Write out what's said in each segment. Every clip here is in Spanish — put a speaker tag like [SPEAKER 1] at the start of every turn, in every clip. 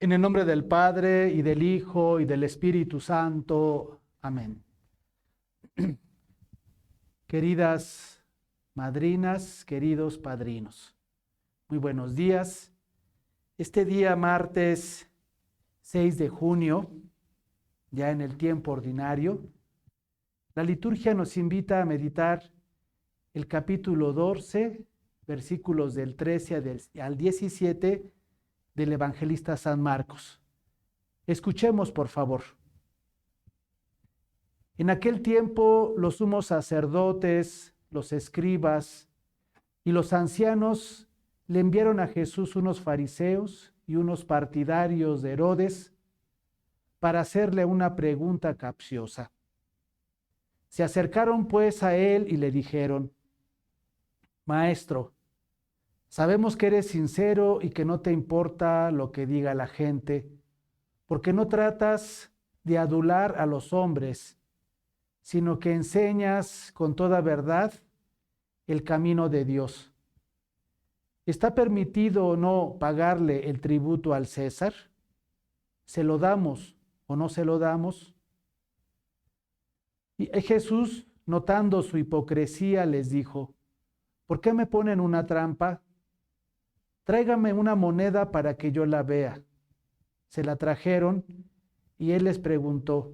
[SPEAKER 1] En el nombre del Padre, y del Hijo, y del Espíritu Santo. Amén. Queridas madrinas, queridos padrinos, muy buenos días. Este día, martes 6 de junio, ya en el tiempo ordinario, la liturgia nos invita a meditar el capítulo 12, versículos del 13 al 17 del evangelista San Marcos. Escuchemos, por favor. En aquel tiempo, los sumos sacerdotes, los escribas y los ancianos le enviaron a Jesús unos fariseos y unos partidarios de Herodes para hacerle una pregunta capciosa. Se acercaron pues a él y le dijeron: Maestro, sabemos que eres sincero y que no te importa lo que diga la gente, porque no tratas de adular a los hombres, sino que enseñas con toda verdad el camino de Dios. ¿Está permitido o no pagarle el tributo al César? ¿Se lo damos o no se lo damos? Y Jesús, notando su hipocresía, les dijo: ¿Por qué me ponen una trampa? Tráigame una moneda para que yo la vea. Se la trajeron y él les preguntó: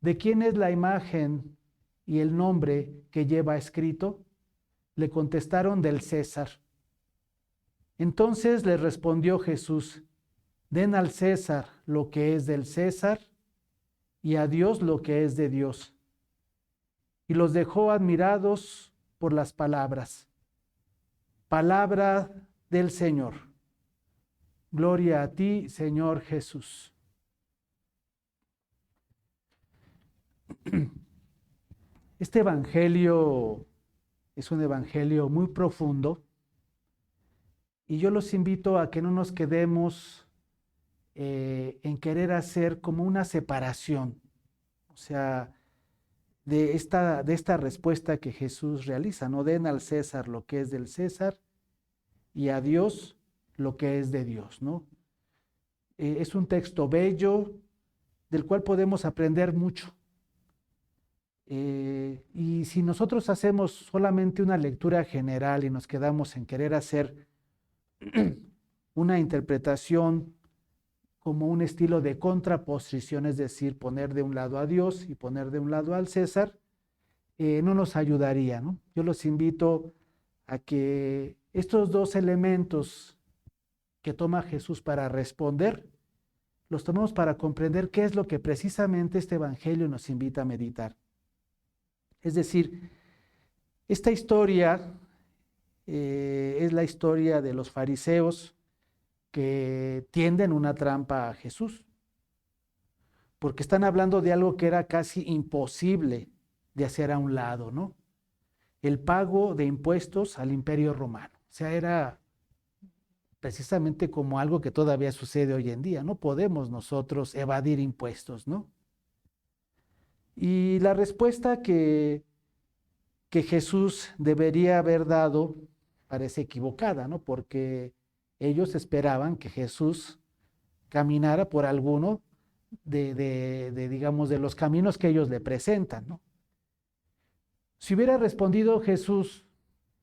[SPEAKER 1] ¿de quién es la imagen y el nombre que lleva escrito? Le contestaron: del César. Entonces les respondió Jesús: den al César lo que es del César y a Dios lo que es de Dios. Y los dejó admirados por las palabras. Palabra del Señor. Gloria a ti, Señor Jesús. Este evangelio es un evangelio muy profundo y yo los invito a que no nos quedemos en querer hacer como una separación, o sea, de esta respuesta que Jesús realiza, no den al César lo que es del César y a Dios lo que es de Dios, ¿no? Es un texto bello del cual podemos aprender mucho. Y si nosotros hacemos solamente una lectura general y nos quedamos en querer hacer una interpretación como un estilo de contraposición, es decir, poner de un lado a Dios y poner de un lado al César, no nos ayudaría, ¿no? Yo los invito a que estos dos elementos que toma Jesús para responder, los tomemos para comprender qué es lo que precisamente este evangelio nos invita a meditar. Es decir, esta historia es la historia de los fariseos que tienden una trampa a Jesús, porque están hablando de algo que era casi imposible de hacer a un lado, ¿no? El pago de impuestos al Imperio Romano. O sea, era precisamente como algo que todavía sucede hoy en día. No podemos nosotros evadir impuestos, ¿no? Y la respuesta que Jesús debería haber dado parece equivocada, ¿no? Porque ellos esperaban que Jesús caminara por alguno digamos, de los caminos que ellos le presentan, ¿no? Si hubiera respondido Jesús: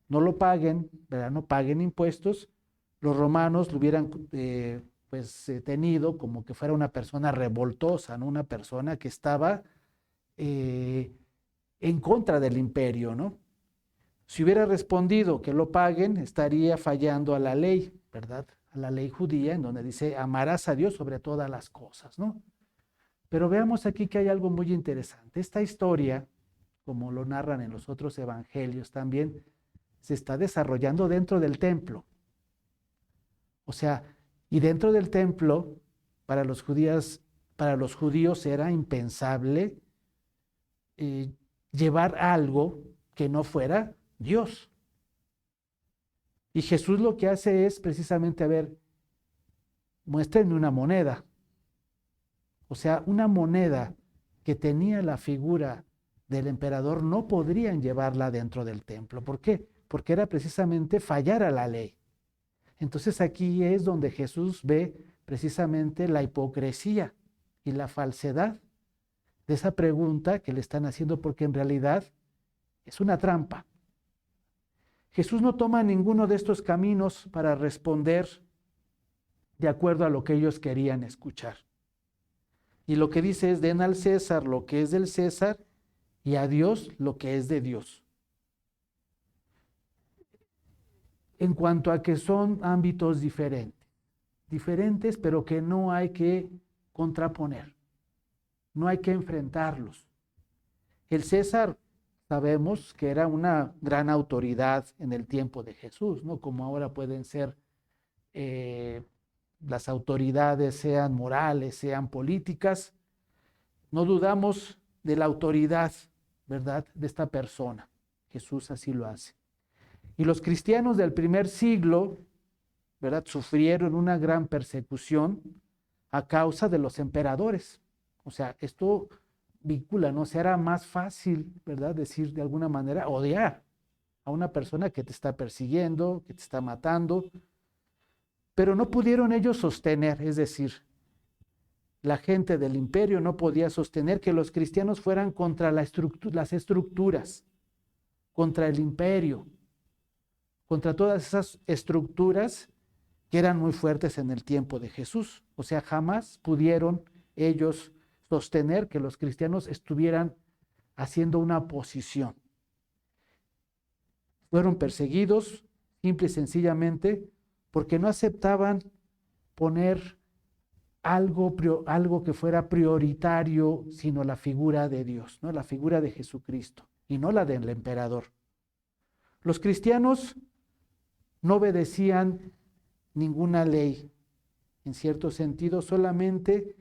[SPEAKER 1] no lo paguen, ¿verdad? No paguen impuestos, los romanos lo hubieran tenido como que fuera una persona revoltosa, ¿no? Una persona que estaba en contra del imperio, ¿no? Si hubiera respondido que lo paguen, estaría fallando a la ley, ¿verdad? A la ley judía, en donde dice: amarás a Dios sobre todas las cosas, ¿no? Pero veamos aquí que hay algo muy interesante. Esta historia, como lo narran en los otros evangelios también, se está desarrollando dentro del templo. O sea, y dentro del templo, para los judíos era impensable llevar algo que no fuera Dios. Y Jesús lo que hace es precisamente: a ver, muéstrenme una moneda. O sea, una moneda que tenía la figura del emperador no podrían llevarla dentro del templo. ¿Por qué? Porque era precisamente fallar a la ley. Entonces aquí es donde Jesús ve precisamente la hipocresía y la falsedad de esa pregunta que le están haciendo, porque en realidad es una trampa. Jesús no toma ninguno de estos caminos para responder de acuerdo a lo que ellos querían escuchar. Y lo que dice es: den al César lo que es del César y a Dios lo que es de Dios. En cuanto a que son ámbitos diferentes, pero que no hay que contraponer, no hay que enfrentarlos. El César, sabemos que era una gran autoridad en el tiempo de Jesús, ¿no? Como ahora pueden ser las autoridades, sean morales, sean políticas. No dudamos de la autoridad, ¿verdad?, de esta persona. Jesús así lo hace. Y los cristianos del primer siglo, ¿verdad?, sufrieron una gran persecución a causa de los emperadores. O sea, esto vincula, ¿no? O sea, era más fácil, ¿verdad?, decir de alguna manera, odiar a una persona que te está persiguiendo, que te está matando. Pero no pudieron ellos sostener, es decir, la gente del imperio no podía sostener que los cristianos fueran contra las estructuras, contra el imperio, contra todas esas estructuras que eran muy fuertes en el tiempo de Jesús. O sea, jamás pudieron ellos sostener que los cristianos estuvieran haciendo una oposición. Fueron perseguidos simple y sencillamente porque no aceptaban poner algo que fuera prioritario, sino la figura de Dios, ¿no? La figura de Jesucristo, y no la del emperador. Los cristianos no obedecían ninguna ley, en cierto sentido, solamente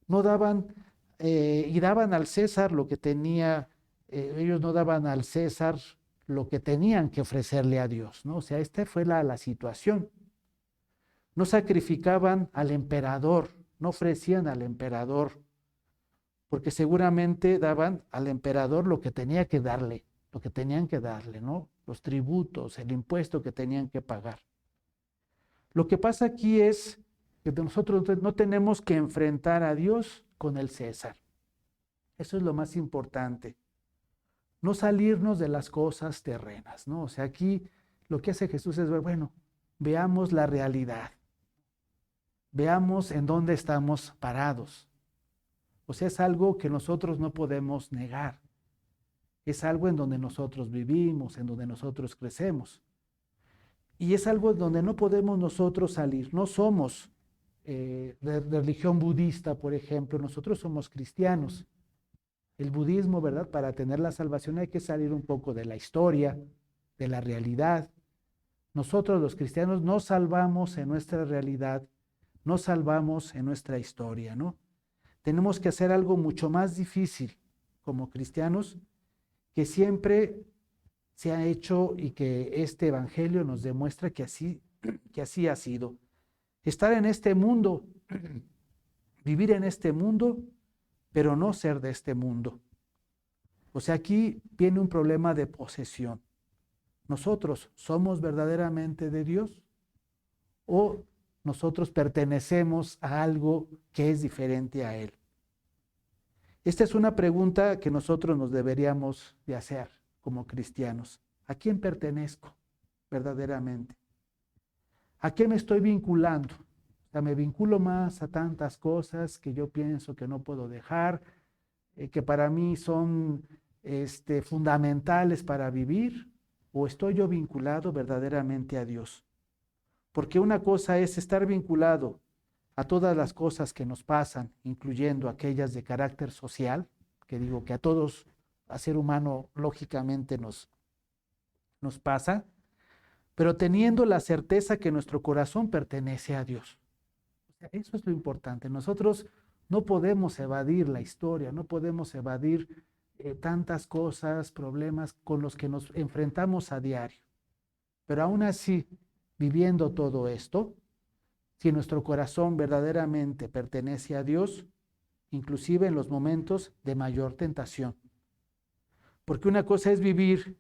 [SPEAKER 1] no daban y daban al César lo que tenía, ellos no daban al César lo que tenían que ofrecerle a Dios, ¿no? O sea, esta fue la situación. No sacrificaban al emperador, no ofrecían al emperador, porque seguramente daban al emperador lo que tenía que darle, lo que tenían que darle, ¿no? Los tributos, el impuesto que tenían que pagar. Lo que pasa aquí es que nosotros no tenemos que enfrentar a Dios con el César. Eso es lo más importante. No salirnos de las cosas terrenas, ¿no? O sea, aquí lo que hace Jesús es ver, bueno, veamos la realidad. Veamos en dónde estamos parados. O sea, es algo que nosotros no podemos negar. Es algo en donde nosotros vivimos, en donde nosotros crecemos. Y es algo en donde no podemos nosotros salir. No somos de religión budista, por ejemplo. Nosotros somos cristianos. El budismo, ¿verdad? Para tener la salvación hay que salir un poco de la historia, de la realidad. Nosotros los cristianos nos salvamos en nuestra realidad, nos salvamos en nuestra historia, ¿no? Tenemos que hacer algo mucho más difícil como cristianos, que siempre se ha hecho y que este evangelio nos demuestra que así ha sido. Estar en este mundo, vivir en este mundo, pero no ser de este mundo. O sea, aquí viene un problema de posesión. ¿Nosotros somos verdaderamente de Dios o nosotros pertenecemos a algo que es diferente a Él? Esta es una pregunta que nosotros nos deberíamos de hacer como cristianos. ¿A quién pertenezco verdaderamente? ¿A qué me estoy vinculando? O sea, me vinculo más a tantas cosas que yo pienso que no puedo dejar, que para mí son fundamentales para vivir, o estoy yo vinculado verdaderamente a Dios. Porque una cosa es estar vinculado a todas las cosas que nos pasan, incluyendo aquellas de carácter social, que digo que a todos, a ser humano, lógicamente nos pasa, pero teniendo la certeza que nuestro corazón pertenece a Dios. O sea, eso es lo importante. Nosotros no podemos evadir la historia, no podemos evadir tantas cosas, problemas con los que nos enfrentamos a diario. Pero aún así, viviendo todo esto, si nuestro corazón verdaderamente pertenece a Dios, inclusive en los momentos de mayor tentación. Porque una cosa es vivir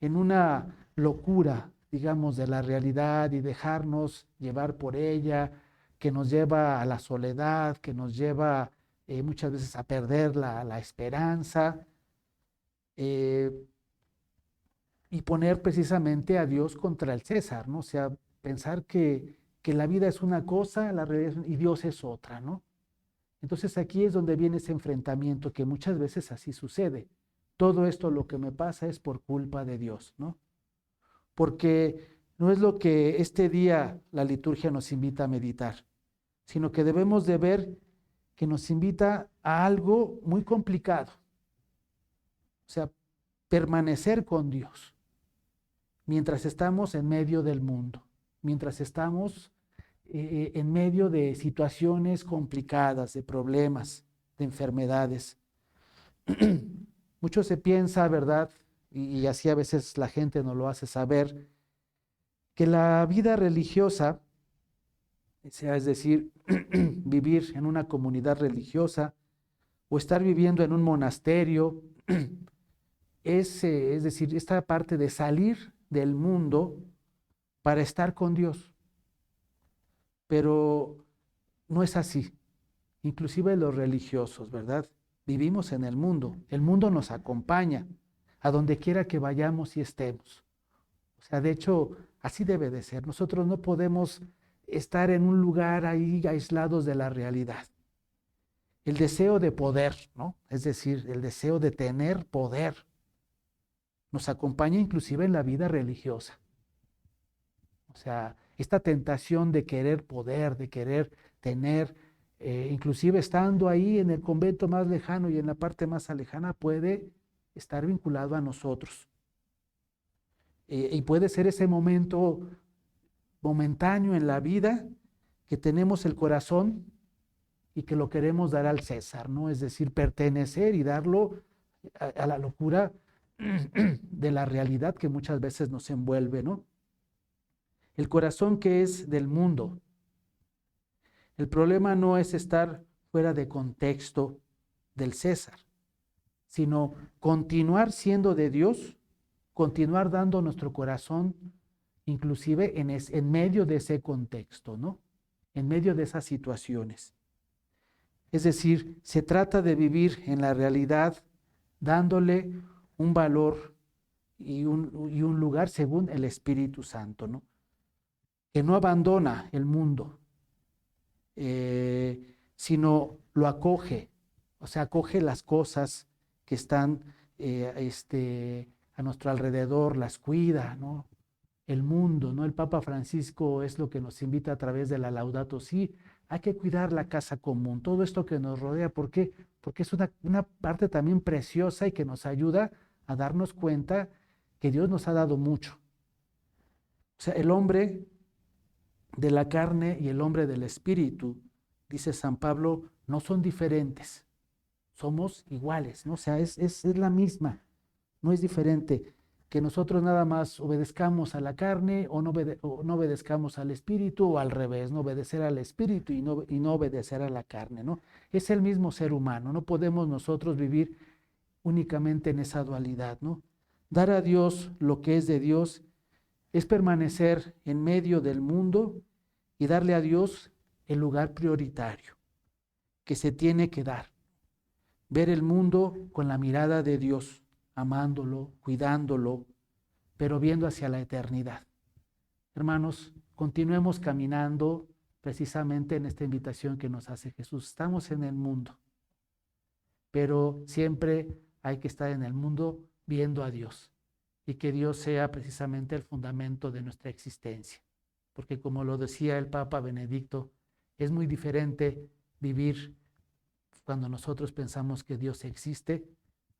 [SPEAKER 1] en una locura, digamos, de la realidad y dejarnos llevar por ella, que nos lleva a la soledad, que nos lleva muchas veces a perder la esperanza, eh, y poner precisamente a Dios contra el César, ¿no? O sea, pensar que la vida es una cosa, la realidad y Dios es otra, ¿no? Entonces aquí es donde viene ese enfrentamiento que muchas veces así sucede. Todo esto lo que me pasa es por culpa de Dios, ¿no? Porque no es lo que este día la liturgia nos invita a meditar, sino que debemos de ver que nos invita a algo muy complicado. O sea, permanecer con Dios mientras estamos en medio del mundo, mientras estamos en medio de situaciones complicadas, de problemas, de enfermedades. Mucho se piensa, ¿verdad? Y así a veces la gente nos lo hace saber, que la vida religiosa, o sea, es decir, vivir en una comunidad religiosa o estar viviendo en un monasterio, es decir, esta parte de salir del mundo para estar con Dios. Pero no es así. Inclusive los religiosos, ¿verdad? Vivimos en el mundo nos acompaña a donde quiera que vayamos y estemos. O sea, de hecho, así debe de ser. Nosotros no podemos estar en un lugar ahí aislados de la realidad. El deseo de poder, ¿no? Es decir, el deseo de tener poder nos acompaña inclusive en la vida religiosa. O sea, esta tentación de querer poder, de querer tener, inclusive estando ahí en el convento más lejano y en la parte más lejana, puede estar vinculado a nosotros. Y puede ser ese momento momentáneo en la vida que tenemos el corazón y que lo queremos dar al César, ¿no? Es decir, pertenecer y darlo a la locura de la realidad que muchas veces nos envuelve, ¿no? El corazón que es del mundo. El problema no es estar fuera de contexto del César, sino continuar siendo de Dios, continuar dando nuestro corazón, inclusive en medio de ese contexto, ¿no? En medio de esas situaciones. Es decir, se trata de vivir en la realidad dándole un valor y un lugar según el Espíritu Santo, ¿no? Que no abandona el mundo, sino lo acoge, o sea, acoge las cosas que están a nuestro alrededor, las cuida, ¿no? El mundo, ¿no? El Papa Francisco es lo que nos invita a través de la Laudato Si, hay que cuidar la casa común, todo esto que nos rodea, ¿por qué? Porque es una parte también preciosa y que nos ayuda a darnos cuenta que Dios nos ha dado mucho. O sea, el hombre de la carne y el hombre del espíritu, dice San Pablo, no son diferentes, somos iguales, ¿no? O sea, es la misma, no es diferente que nosotros nada más obedezcamos a la carne o no obedezcamos al espíritu o al revés, no obedecer al espíritu y no obedecer a la carne, ¿no? Es el mismo ser humano, no podemos nosotros vivir únicamente en esa dualidad, ¿no? Dar a Dios lo que es de Dios es permanecer en medio del mundo y darle a Dios el lugar prioritario que se tiene que dar. Ver el mundo con la mirada de Dios, amándolo, cuidándolo, pero viendo hacia la eternidad. Hermanos, continuemos caminando precisamente en esta invitación que nos hace Jesús. Estamos en el mundo, pero siempre hay que estar en el mundo viendo a Dios y que Dios sea precisamente el fundamento de nuestra existencia. Porque como lo decía el Papa Benedicto, es muy diferente vivir cuando nosotros pensamos que Dios existe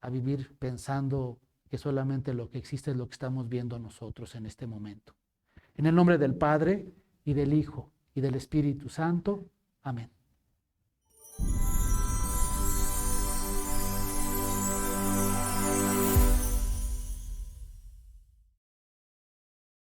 [SPEAKER 1] a vivir pensando que solamente lo que existe es lo que estamos viendo nosotros en este momento. En el nombre del Padre, y del Hijo, y del Espíritu Santo. Amén.